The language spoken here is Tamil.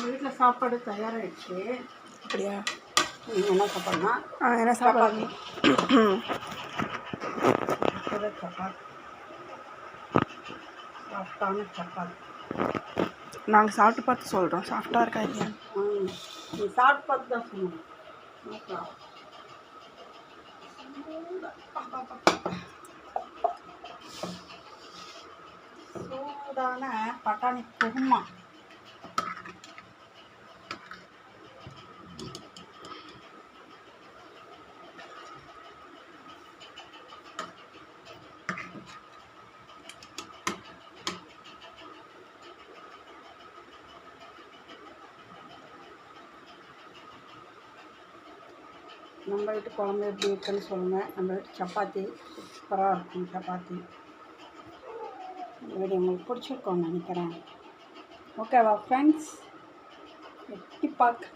வீட்டில் சாப்பாடு தயாராகிடுச்சு. அப்படியா? என்ன சாப்பாடுனா என்ன சாப்பாடு? சப்பாத்தி, சாஃப்டான சப்பாத்தி. நாங்கள் சாப்பிட்டு பார்த்து சொல்கிறோம், சாஃப்டாக இருக்கா இல்லையா? நீ சாப்பிட்டு பார்த்து தான் சொன்னோம். சூடான பட்டாணி குருமா. நம்ம வீட்டு குழம்பு எப்படி இருக்குன்னு சொல்லுங்கள். நம்ம வீட்டு சப்பாத்தி சூப்பராக இருக்கும். சப்பாத்தி இந்த வீடியோ உங்களுக்கு பிடிச்சிருக்கோன்னு நினைக்கிறேன். ஓகேவா ஃப்ரெண்ட்ஸ்? எட்டி பார்க்க